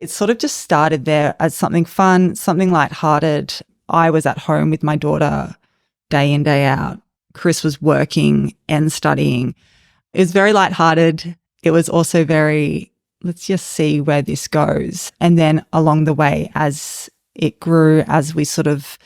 It sort of just started there as something fun, something lighthearted. I was at home with my daughter day in, day out. Chris was working and studying. It was very lighthearted. It was also very, let's just see where this goes. And then along the way, as it grew, as we sort of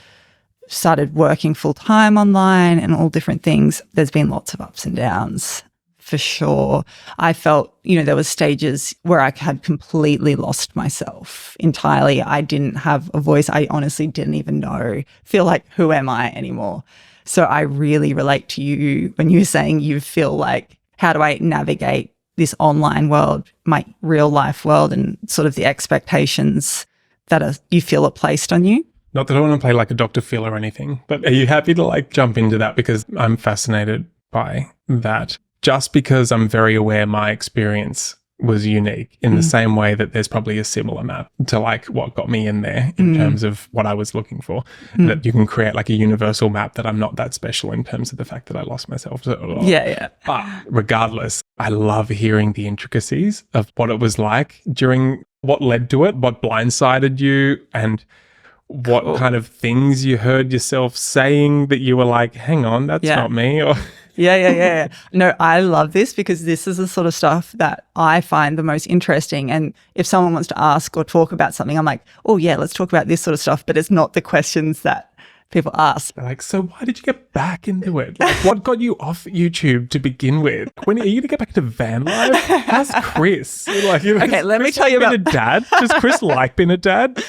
started working full time online and all different things, there's been lots of ups and downs. For sure. I felt, there was stages where I had completely lost myself entirely. I didn't have a voice. I honestly didn't even feel like, who am I anymore? So I really relate to you when you're saying you feel like, how do I navigate this online world, my real life world, and sort of the expectations that you feel are placed on you? Not that I want to play like a Dr. Phil or anything, but are you happy to jump into that? Because I'm fascinated by that. Just because I'm very aware my experience was unique in the same way that there's probably a similar map to what got me in there in terms of what I was looking for, that you can create a universal map that I'm not that special in terms of the fact that I lost myself. Yeah. But regardless, I love hearing the intricacies of what it was like during what led to it, what blindsided you, and what kind of things you heard yourself saying that you were like, hang on, that's not me. Or Yeah. No, I love this because this is the sort of stuff that I find the most interesting. And if someone wants to ask or talk about something, I'm like, oh yeah, let's talk about this sort of stuff. But it's not the questions that people ask. They're like, so why did you get back into it? What got you off YouTube to begin with? When are you going to get back to van life? How's Chris? Okay, let me tell you about being a dad. Does Chris like being a dad?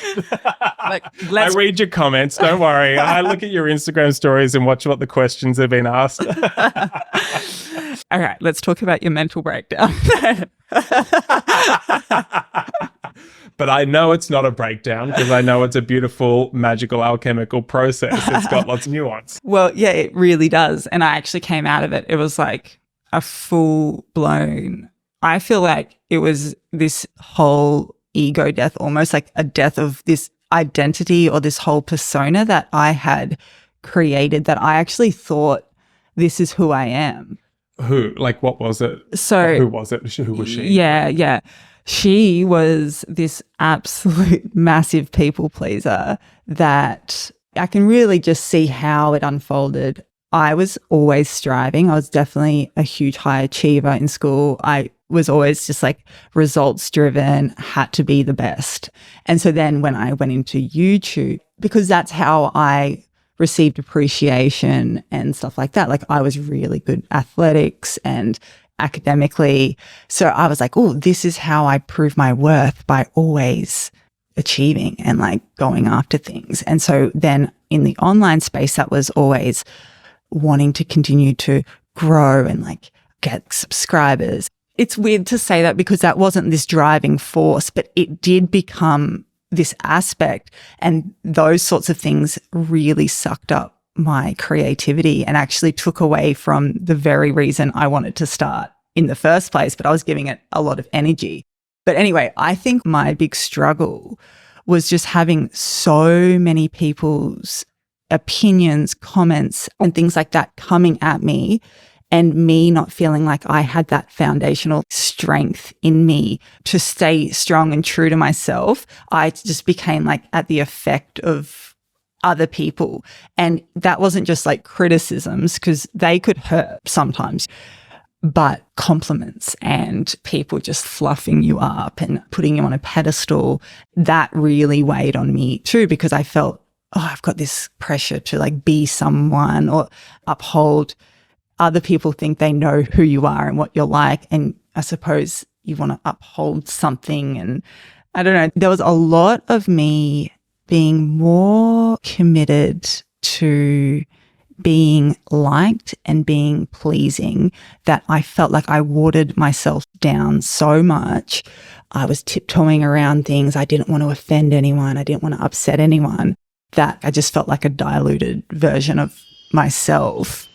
I read your comments. Don't worry. I look at your Instagram stories and watch what the questions have been asked. All right, let's talk about your mental breakdown. But I know it's not a breakdown because I know it's a beautiful, magical, alchemical process. It's got lots of nuance. Well, yeah, it really does. And I actually came out of it. It was like a full-blown, I feel like it was this whole ego death, almost like a death of this identity or this whole persona that I had created, that I actually thought, this is who I am. Who? What was it? So who was it? Who was she? Yeah. She was this absolute massive people pleaser that I can really just see how it unfolded. I was always striving. I was definitely a huge high achiever in school. I was always just results driven, had to be the best. And so then when I went into YouTube, because that's how I received appreciation and stuff like that. I was really good at athletics and academically. So I was like, oh, this is how I prove my worth, by always achieving and going after things. And so then in the online space, that was always wanting to continue to grow and get subscribers. It's weird to say that because that wasn't this driving force, but it did become this aspect, and those sorts of things really sucked up my creativity and actually took away from the very reason I wanted to start in the first place, but I was giving it a lot of energy. But anyway, I think my big struggle was just having so many people's opinions, comments, and things like that coming at me, and me not feeling like I had that foundational strength in me to stay strong and true to myself. I just became at the effect of other people. And that wasn't just criticisms, because they could hurt sometimes, but compliments and people just fluffing you up and putting you on a pedestal, that really weighed on me too, because I felt, I've got this pressure to be someone or uphold. Other people think they know who you are and what you're like. And I suppose you want to uphold something. And I don't know, there was a lot of me being more committed to being liked and being pleasing, that I felt like I watered myself down so much. I was tiptoeing around things. I didn't want to offend anyone. I didn't want to upset anyone, that I just felt like a diluted version of myself.